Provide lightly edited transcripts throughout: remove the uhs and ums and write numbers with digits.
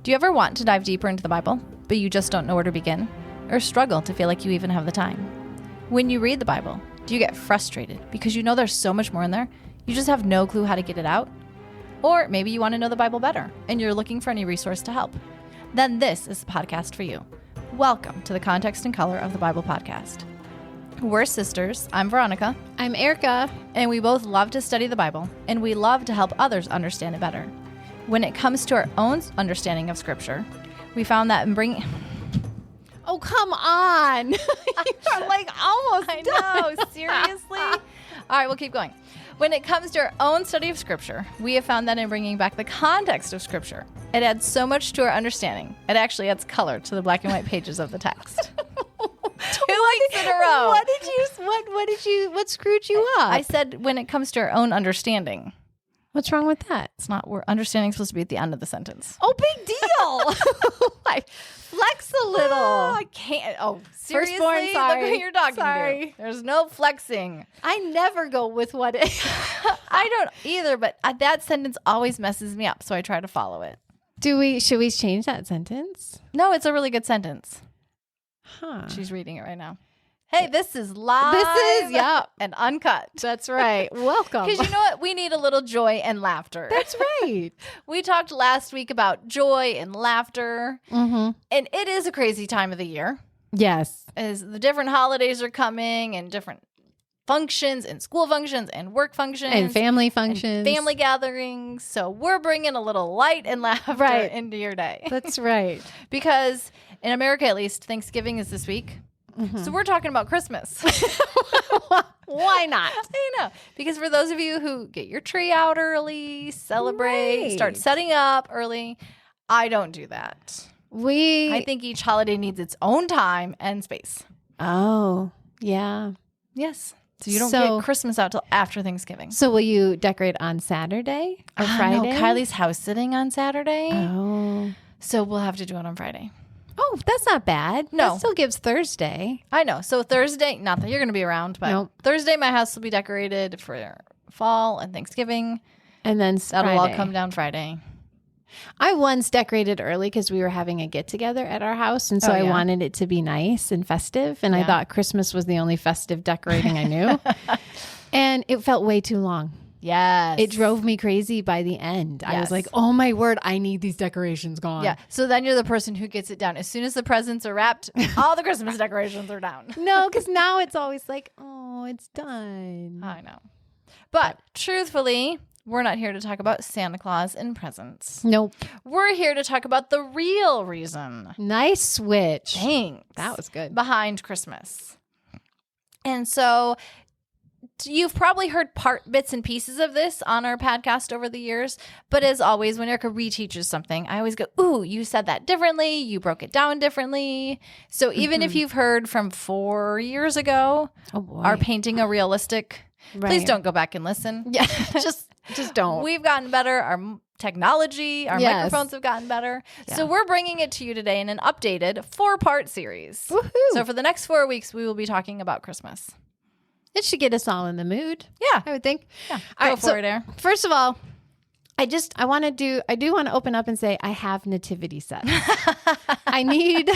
Do you ever want to dive deeper into the Bible, but you just don't know where to begin? Or struggle to feel like you even have the time? When you read the Bible, do you get frustrated because you know there's so much more in there, you just have no clue how to get it out? Or maybe you want to know the Bible better, and you're looking for any resource to help. Then this is the podcast for you. Welcome to the Context and Color of the Bible podcast. We're sisters. I'm Veronica. I'm Erika. And we both love to study the Bible, and we love to help others understand it better. When it comes to our own understanding of Scripture, we found that in bringing... Oh, come on. You are like almost I done. know, seriously? All right, we'll keep going. When it comes to our own study of Scripture, we have found that in bringing back the context of Scripture, it adds so much to our understanding. It actually adds color to the black and white pages of the text. 2 weeks in a row. What screwed you up? I said when it comes to our own understanding. What's wrong with that? It's not where understanding is supposed to be at the end of the sentence. Oh, big deal. Flex a little. Oh, I can't. Oh, seriously? Firstborn, sorry. Look who you're talking Sorry. to. There's no flexing. I never go with what it I don't either, but that sentence always messes me up, so I try to follow it. Should we change that sentence? No, it's a really good sentence. Huh. She's reading it right now. Hey, this is live. And uncut. That's right. Welcome. Because you know what? We need a little joy and laughter. That's right. We talked last week about joy and laughter. Mm-hmm. And it is a crazy time of the year. Yes. As the different holidays are coming and different functions and school functions and work functions. And family functions. And family gatherings. So we're bringing a little light and laughter into your day. That's right. Because in America, at least, Thanksgiving is this week. Mm-hmm. So we're talking about Christmas. Why not? I know. Because for those of you who get your tree out early, celebrate, start setting up early, I don't do that. I think each holiday needs its own time and space. Oh, yeah. Yes. So you don't get Christmas out till after Thanksgiving. So will you decorate on Saturday or Friday? No, Kylie's house sitting on Saturday. Oh. So we'll have to do it on Friday. Oh, that's not bad. No. That still gives Thursday. I know. So Thursday, not that you're going to be around, but Thursday my house will be decorated for fall and Thanksgiving. And then that'll all come down Friday. I once decorated early because we were having a get-together at our house. And so I wanted it to be nice and festive. And I thought Christmas was the only festive decorating I knew. And it felt way too long. Yes. It drove me crazy by the end. Yes. I was like, oh my word, I need these decorations gone. Yeah. So then you're the person who gets it down. As soon as the presents are wrapped, all the Christmas decorations are down. No, because now it's always like, oh, it's done. I know. But truthfully, we're not here to talk about Santa Claus and presents. Nope. We're here to talk about the real reason. Nice switch. Thanks. That was good. Behind Christmas. And so you've probably heard bits and pieces of this on our podcast over the years. But as always, when Erika reteaches something, I always go, ooh, you said that differently. You broke it down differently. So even if you've heard from 4 years ago, our painting a realistic, please don't go back and listen. Yeah, just don't. We've gotten better. Our technology, our microphones have gotten better. Yeah. So we're bringing it to you today in an updated 4-part series. Woohoo. So for the next 4 weeks, we will be talking about Christmas. It should get us all in the mood. Yeah. I would think. Yeah. Go for it, Erin. First of all, I do want to open up and say I have nativity sets. I need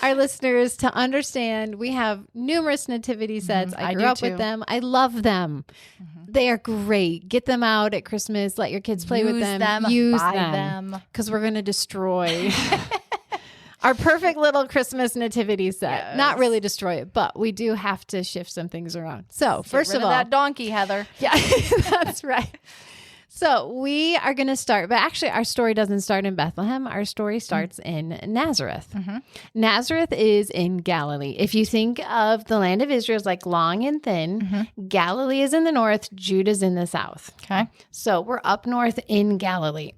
our listeners to understand we have numerous nativity sets. I grew up with them. I love them. Mm-hmm. They are great. Get them out at Christmas. Let your kids play with them. Use them. Because we're going to destroy our perfect little Christmas nativity set. Yes. Not really destroy it, but we do have to shift some things around. So first of all, that donkey, Heather. Yeah, that's right. So we are going to start, but actually our story doesn't start in Bethlehem. Our story starts in Nazareth. Mm-hmm. Nazareth is in Galilee. If you think of the land of Israel as like long and thin, Galilee is in the north, Judah's in the south. Okay. So we're up north in Galilee.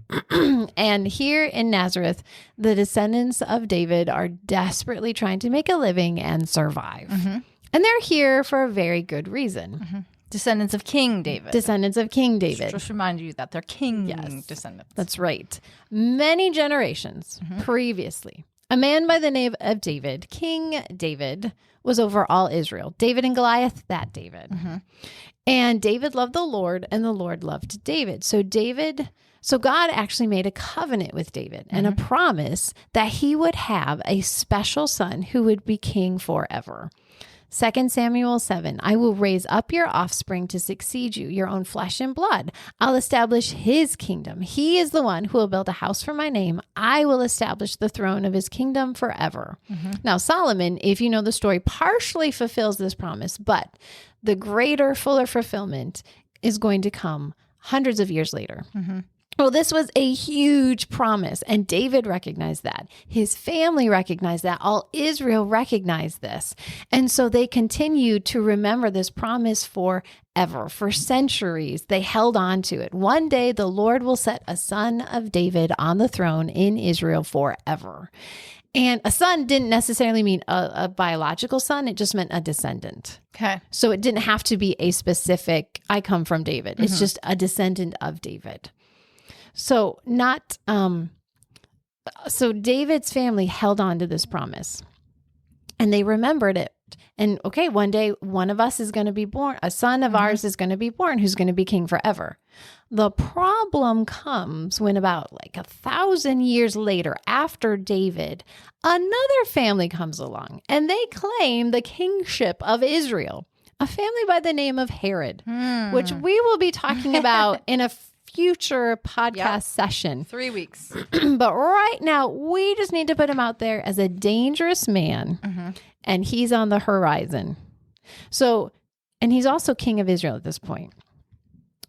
And here in Nazareth, the descendants of David are desperately trying to make a living and survive. Mm-hmm. And they're here for a very good reason. Mm-hmm. Descendants of King David. Descendants of King David. Just remind you that they're king descendants. That's right. Many generations previously, a man by the name of David, King David, was over all Israel. David and Goliath, that David. Mm-hmm. And David loved the Lord, and the Lord loved David. So So God actually made a covenant with David and a promise that he would have a special son who would be king forever. 2 Samuel 7, I will raise up your offspring to succeed you, your own flesh and blood. I'll establish his kingdom. He is the one who will build a house for my name. I will establish the throne of his kingdom forever. Now, Solomon, if you know the story, partially fulfills this promise, but the greater, fuller fulfillment is going to come hundreds of years later. Well, this was a huge promise, and David recognized that. His family recognized that. All Israel recognized this. And so they continued to remember this promise forever. For centuries, they held on to it. One day, the Lord will set a son of David on the throne in Israel forever. And a son didn't necessarily mean a biological son. It just meant a descendant. Okay. So it didn't have to be a specific, I come from David. It's just a descendant of David. So so David's family held on to this promise and they remembered it. And okay, one day one of us is going to be born. A son of ours is going to be born who's going to be king forever. The problem comes when about 1,000 years later, after David, another family comes along and they claim the kingship of Israel, a family by the name of Herod, which we will be talking about in a future podcast session. 3 weeks. But right now, we just need to put him out there as a dangerous man, and he's on the horizon. So, and he's also king of Israel at this point.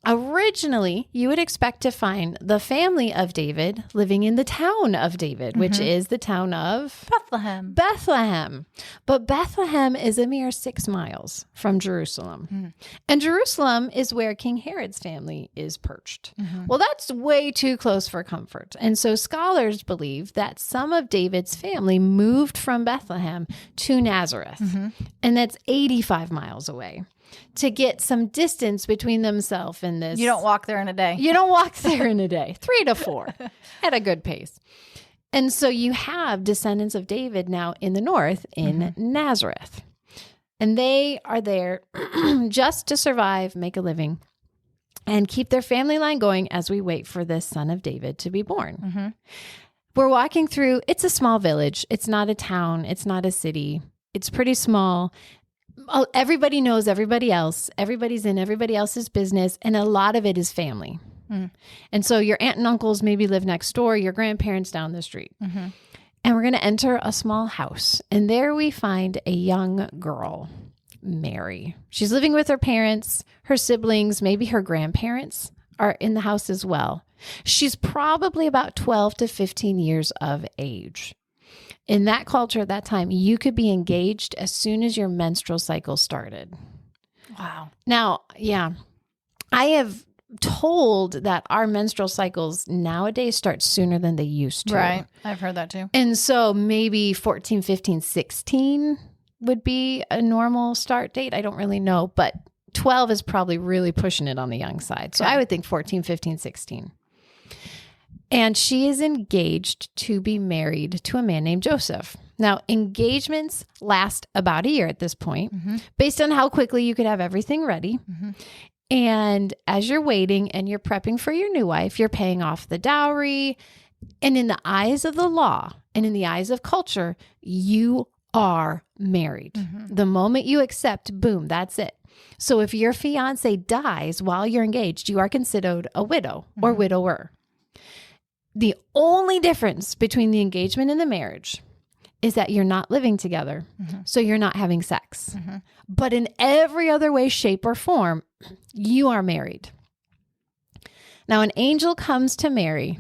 Originally, you would expect to find the family of David living in the town of David, which is the town of Bethlehem. But Bethlehem is a mere 6 miles from Jerusalem. And Jerusalem is where King Herod's family is perched. Well, that's way too close for comfort. And so scholars believe that some of David's family moved from Bethlehem to Nazareth. And that's 85 miles away, to get some distance between themselves and this. You don't walk there in a day. You don't walk there in a day. 3 to 4 at a good pace. And so you have descendants of David now in the north in Nazareth. And they are there just to survive, make a living, and keep their family line going as we wait for this son of David to be born. We're walking through, it's a small village. It's not a town. It's not a city. It's pretty small. Everybody knows everybody else. Everybody's in everybody else's business. And a lot of it is family. And so your aunt and uncles maybe live next door, your grandparents down the street. And we're going to enter a small house. And there we find a young girl, Mary. She's living with her parents, her siblings, maybe her grandparents are in the house as well. She's probably about 12 to 15 years of age. In that culture at that time, you could be engaged as soon as your menstrual cycle started. Wow. Now, I have told that our menstrual cycles nowadays start sooner than they used to. Right. I've heard that too. And so maybe 14, 15, 16 would be a normal start date. I don't really know, but 12 is probably really pushing it on the young side. So I would think 14, 15, 16. And she is engaged to be married to a man named Joseph. Now, engagements last about a year at this point, based on how quickly you could have everything ready. And as you're waiting and you're prepping for your new wife, you're paying off the dowry. And in the eyes of the law and in the eyes of culture, you are married. The moment you accept, boom, that's it. So if your fiance dies while you're engaged, you are considered a widow or widower. The only difference between the engagement and the marriage is that you're not living together, so you're not having sex. But in every other way, shape, or form, you are married. Now, an angel comes to Mary,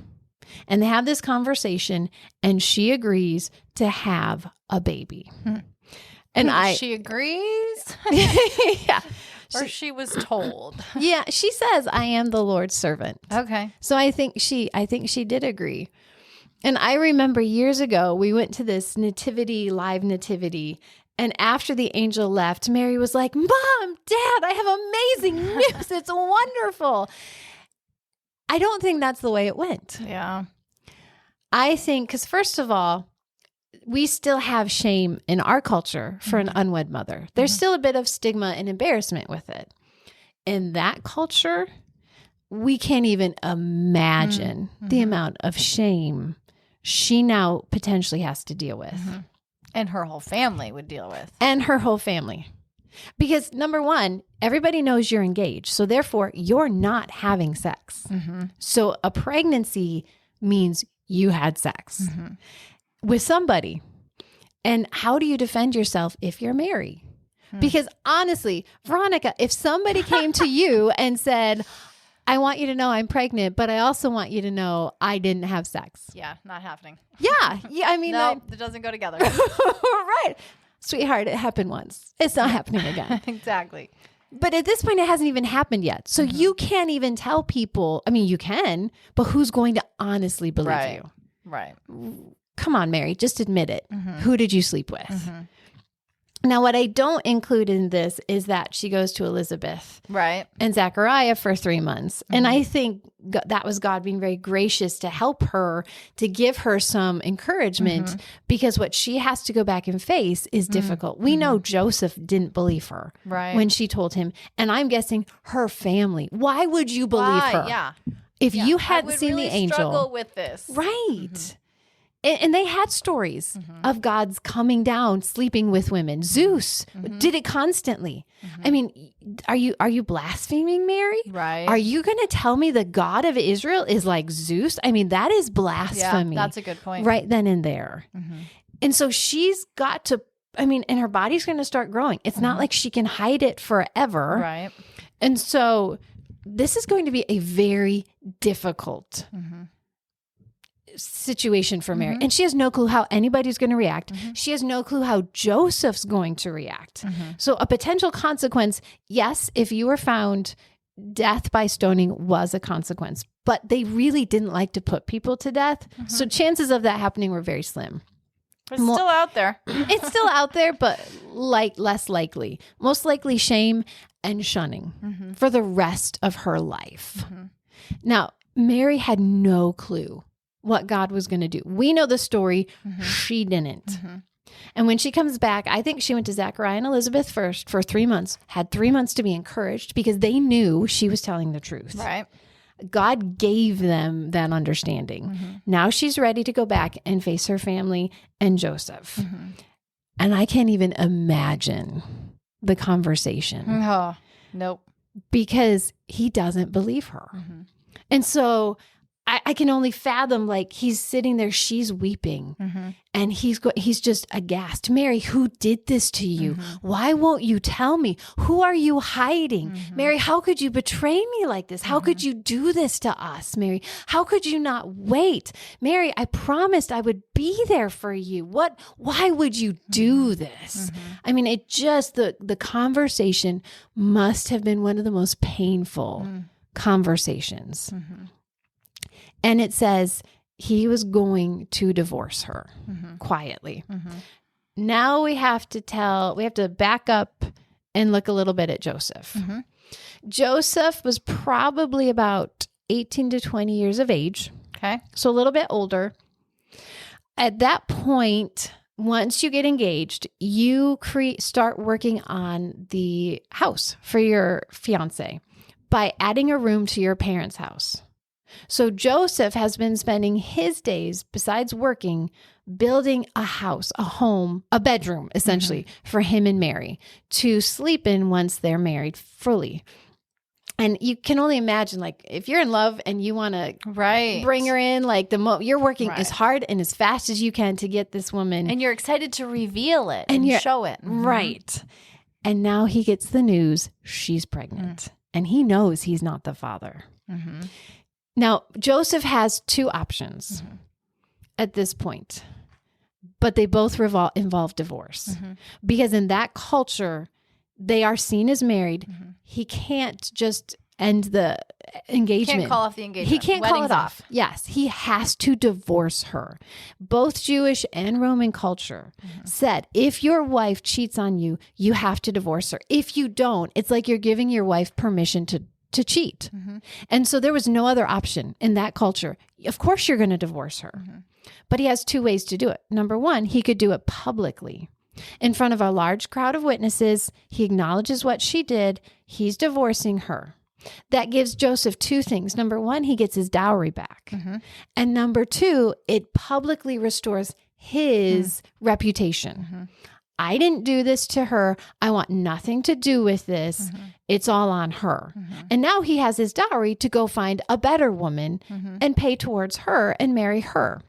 and they have this conversation, and she agrees to have a baby. And she agrees? Yeah. Or she was told. Yeah, she says, I am the Lord's servant. Okay. So I think she did agree. And I remember years ago, we went to this live nativity. And after the angel left, Mary was like, Mom, Dad, I have amazing news. It's wonderful. I don't think that's the way it went. Yeah. I think, because first of all, we still have shame in our culture for an unwed mother. There's still a bit of stigma and embarrassment with it. In that culture, we can't even imagine the amount of shame she now potentially has to deal with. And her whole family would deal with. And her whole family. Because number one, everybody knows you're engaged. So therefore, you're not having sex. So a pregnancy means you had sex with somebody. And how do you defend yourself if you're married? Because honestly, Veronica, if somebody came to you and said, I want you to know I'm pregnant, but I also want you to know I didn't have sex. Yeah, not happening. Yeah. I mean, no, it doesn't go together. Right. Sweetheart, it happened once. It's not happening again. Exactly. But at this point, it hasn't even happened yet. So you can't even tell people. I mean, you can, but who's going to honestly believe you? Right. Come on, Mary, just admit it. Who did you sleep with? Now, what I don't include in this is that she goes to Elizabeth and Zachariah for 3 months. And I think that was God being very gracious to help her, to give her some encouragement, because what she has to go back and face is difficult. We know Joseph didn't believe her when she told him. And I'm guessing her family. Why would you believe her? Yeah. If you hadn't seen really the angel. Struggle with this. Right. And they had stories of God's coming down, sleeping with women. Zeus did it constantly. I mean, are you blaspheming, Mary? Right. Are you going to tell me the God of Israel is like Zeus? I mean, that is blasphemy. Yeah, that's a good point. Right then and there. And so she's got to, and her body's going to start growing. It's not like she can hide it forever. Right. And so this is going to be a very difficult situation for Mary. And she has no clue how anybody's going to react. She has no clue how Joseph's going to react. So a potential consequence, yes, if you were found, death by stoning was a consequence, but they really didn't like to put people to death. So chances of that happening were very slim. It's still out there. It's still out there, but less likely. Most likely shame and shunning for the rest of her life. Now, Mary had no clue what God was going to do. We know the story. She didn't. And when she comes back, I think she went to Zachariah and Elizabeth first for 3 months, had 3 months to be encouraged because they knew she was telling the truth. Right. God gave them that understanding. Now she's ready to go back and face her family and Joseph. And I can't even imagine the conversation. Oh, nope. Because he doesn't believe her. And so I can only fathom, like, he's sitting there, she's weeping, and he's just aghast. Mary, who did this to you? Why won't you tell me? Who are you hiding? Mary, how could you betray me like this? How could you do this to us, Mary? How could you not wait? Mary, I promised I would be there for you. Why would you do this? I mean, it just, the conversation must have been one of the most painful conversations. And it says he was going to divorce her quietly. Now we have to back up and look a little bit at Joseph. Joseph was probably about 18 to 20 years of age. Okay. So a little bit older. At that point, once you get engaged, you start working on the house for your fiance by adding a room to your parents' house. So Joseph has been spending his days, besides working, building a house, a home, a bedroom, essentially, for him and Mary to sleep in once they're married fully. And you can only imagine, like, if you're in love and you want to bring her in, like, you're working as hard and as fast as you can to get this woman. And you're excited to reveal it and show it. Right. And now he gets the news she's pregnant. And he knows he's not the father. Now, Joseph has two options at this point, but they both involve divorce. Because in that culture, they are seen as married. He can't just end the engagement. He can't call off the engagement. He can't call it off. Yes, he has to divorce her. Both Jewish and Roman culture said, if your wife cheats on you, you have to divorce her. If you don't, it's like you're giving your wife permission to cheat. And so there was no other option in that culture. Of course you're going to divorce her. But he has two ways to do it. Number one, he could do it publicly. In front of a large crowd of witnesses, he acknowledges what she did. He's divorcing her. that gives Joseph two things. Number one, he gets his dowry back. And number two, it publicly restores his reputation. I didn't do this to her. I want nothing to do with this. It's all on her. And now he has his dowry to go find a better woman and pay towards her and marry her.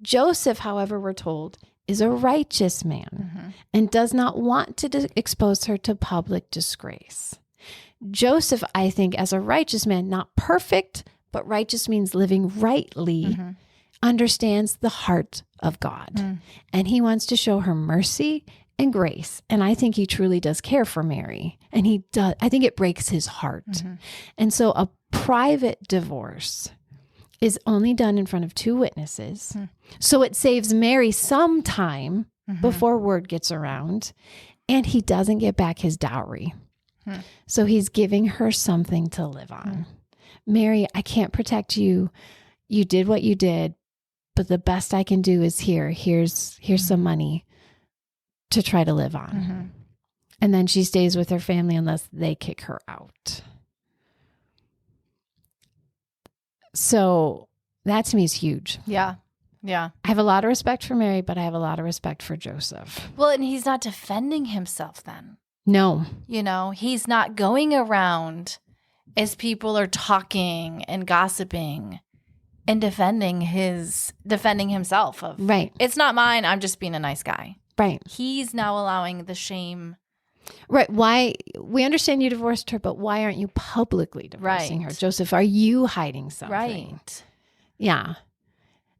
Joseph, however, we're told, is a righteous man and does not want to expose her to public disgrace. Joseph, I think, as a righteous man, not perfect, but righteous means living rightly, understands the heart of God. And he wants to show her mercy and grace. And I think he truly does care for Mary. And he does. I think it breaks his heart. And so a private divorce is only done in front of two witnesses. So it saves Mary some time before word gets around. And he doesn't get back his dowry. So he's giving her something to live on. Mary, I can't protect you. You did what you did. But the best I can do is here's some money to try to live on. And then she stays with her family unless they kick her out. So that to me is huge. Yeah. Yeah. I have a lot of respect for Mary, but I have a lot of respect for Joseph. Well, and he's not defending himself then. No. You know, he's not going around as people are talking and gossiping and defending himself of, Right. It's not mine. I'm just being a nice guy. Right. He's now allowing the shame. Right. Why? We understand you divorced her, but why aren't you publicly divorcing her? Joseph, are you hiding something? Right. Yeah.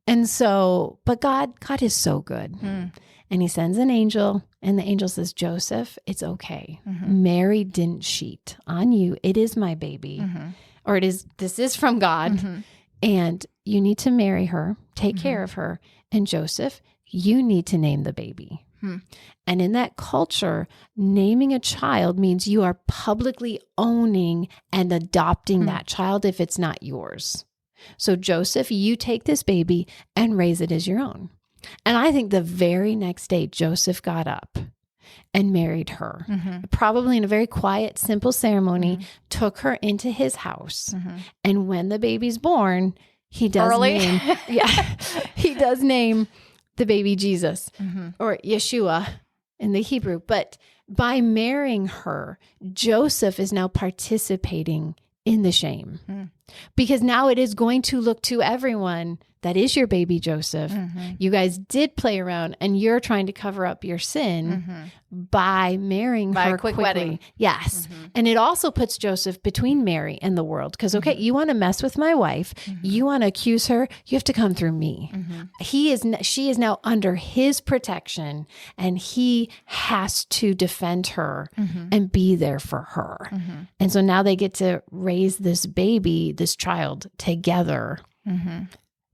And so, but God is so good. And he sends an angel, and the angel says, Joseph, it's okay. Mary didn't cheat on you. It is my baby. Or this is from God. And you need to marry her, take care of her. And Joseph, you need to name the baby. And in that culture, naming a child means you are publicly owning and adopting that child if it's not yours. So Joseph, you take this baby and raise it as your own. And I think the very next day, Joseph got up and married her, probably in a very quiet, simple ceremony, took her into his house. And when the baby's born, he does he does name the baby Jesus or Yeshua in the Hebrew. But by marrying her, Joseph is now participating in the shame because now it is going to look to everyone that is your baby Joseph. You guys did play around and you're trying to cover up your sin by marrying her a quick quickly. wedding. Yes. And it also puts Joseph between Mary and the world because, okay, you want to mess with my wife. You want to accuse her. You have to come through me. She is now under his protection and he has to defend her and be there for her. And so now they get to raise this baby, this child together.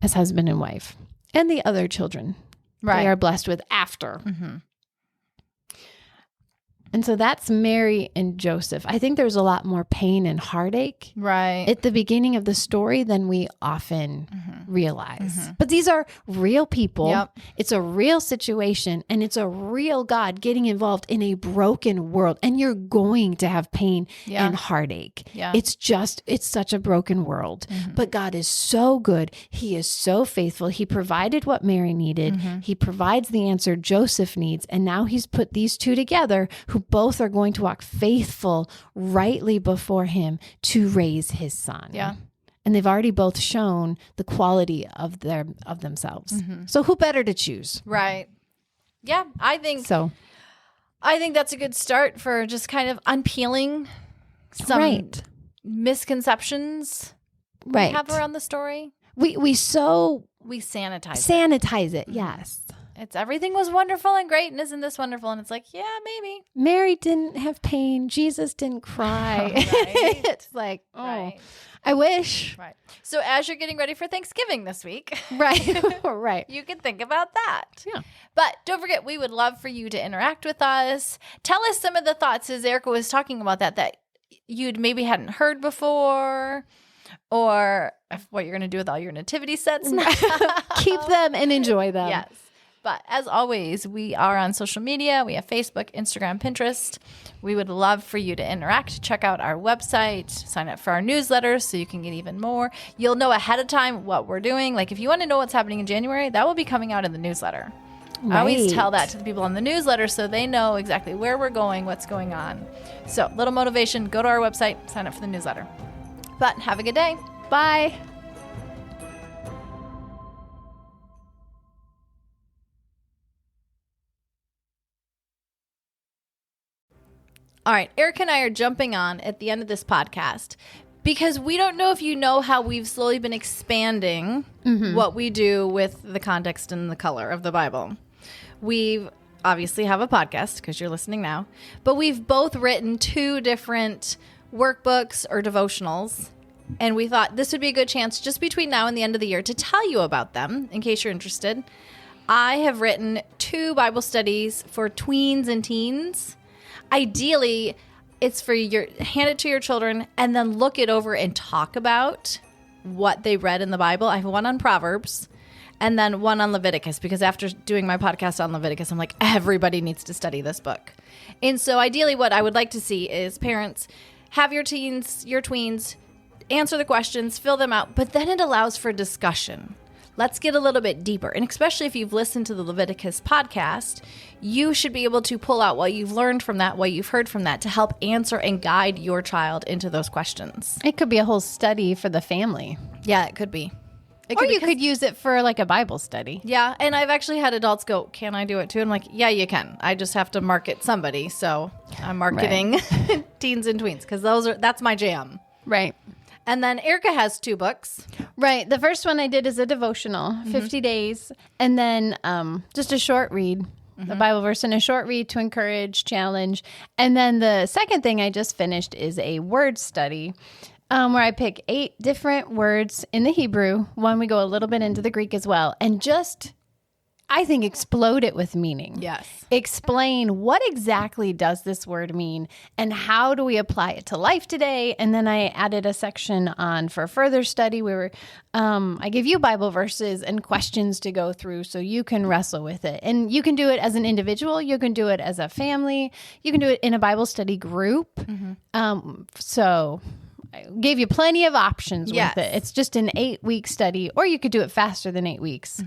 As husband and wife, and the other children they are blessed with after. And so that's Mary and Joseph. I think there's a lot more pain and heartache at the beginning of the story than we often realize. But these are real people. It's a real situation, and it's a real God getting involved in a broken world. And you're going to have pain and heartache. It's such a broken world. But God is so good. He is so faithful. He provided what Mary needed. He provides the answer Joseph needs. And now he's put these two together who both are going to walk faithful rightly before him to raise his son. And they've already both shown the quality of themselves. So who better to choose? Right. Yeah, I think so. I think that's a good start for just kind of unpeeling some misconceptions we have around the story. We sanitize it. Yes. It's everything was wonderful and great, and isn't this wonderful? And it's like, yeah, maybe. Mary didn't have pain. Jesus didn't cry. It's like, I wish. Right. So as you're getting ready for Thanksgiving this week, right, you can think about that. Yeah. But don't forget, we would love for you to interact with us. Tell us some of the thoughts as Erika was talking about that you'd maybe hadn't heard before, or what you're going to do with all your nativity sets. Keep them and enjoy them. Yes. But as always, we are on social media. We have Facebook, Instagram, Pinterest. We would love for you to interact. Check out our website, sign up for our newsletter so you can get even more. You'll know ahead of time what we're doing. Like if you want to know what's happening in January, that will be coming out in the newsletter. I always tell that to the people on the newsletter so they know exactly where we're going, what's going on. So little motivation, go to our website, sign up for the newsletter. But have a good day. Bye. All right, Erika and I are jumping on at the end of this podcast because we don't know if you know how we've slowly been expanding what we do with the context and the color of the Bible. We obviously have a podcast because you're listening now, but we've both written 2 different workbooks or devotionals, and we thought this would be a good chance just between now and the end of the year to tell you about them in case you're interested. I have written 2 Bible studies for tweens and teens. Ideally, it's for hand it to your children and then look it over and talk about what they read in the Bible. I have one on Proverbs and then one on Leviticus because after doing my podcast on Leviticus, I'm like, everybody needs to study this book. And so ideally what I would like to see is parents have your tweens, answer the questions, fill them out, but then it allows for discussion. Let's get a little bit deeper. And especially if you've listened to the Leviticus podcast, you should be able to pull out what you've learned from that, what you've heard from that to help answer and guide your child into those questions. It could be a whole study for the family. Yeah, it could be. Or you could use it for like a Bible study. Yeah, and I've actually had adults go, can I do it too? I'm like, yeah, you can. I just have to market somebody. So I'm marketing teens and tweens because that's my jam. Right. And then Erika has 2 books. Right. The first one I did is a devotional, 50 days, and then just a short read, the Bible verse and a short read to encourage, challenge. And then the second thing I just finished is a word study where I pick 8 different words in the Hebrew. One, we go a little bit into the Greek as well, and just, I think, explode it with meaning. Yes. Explain what exactly does this word mean and how do we apply it to life today? And then I added a section on for further study where I give you Bible verses and questions to go through so you can wrestle with it. And you can do it as an individual. You can do it as a family. You can do it in a Bible study group. So I gave you plenty of options with it. It's just an 8-week study, or you could do it faster than 8 weeks.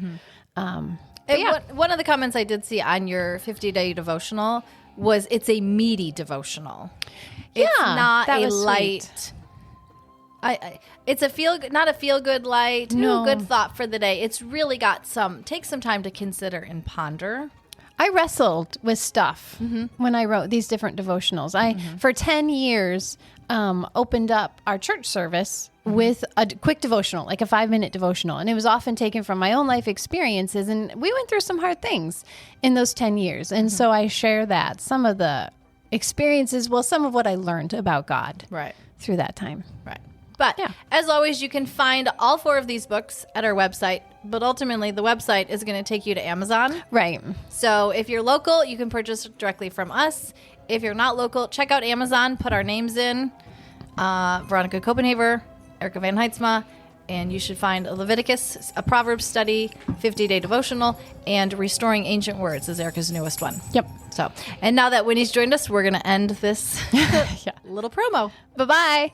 One of the comments I did see on your 50-day devotional was it's a meaty devotional. It's not a light. It's not a feel-good light. No. Good thought for the day. It's really got take some time to consider and ponder. I wrestled with stuff when I wrote these different devotionals. For 10 years, opened up our church service with a quick devotional, like a 5-minute devotional. And it was often taken from my own life experiences. And we went through some hard things in those 10 years. And so I share that, some of the experiences, some of what I learned about God through that time. Right. But as always, you can find all 4 of these books at our website. But ultimately, the website is going to take you to Amazon. Right. So if you're local, you can purchase directly from us. If you're not local, check out Amazon. Put our names in. Veronica Copenhaver, Erika Van Heidsma, and you should find a Leviticus, a Proverbs study, 50-day devotional, and Restoring Ancient Words is Erika's newest one. Yep. So, and now that Winnie's joined us, we're going to end this little promo. Bye-bye.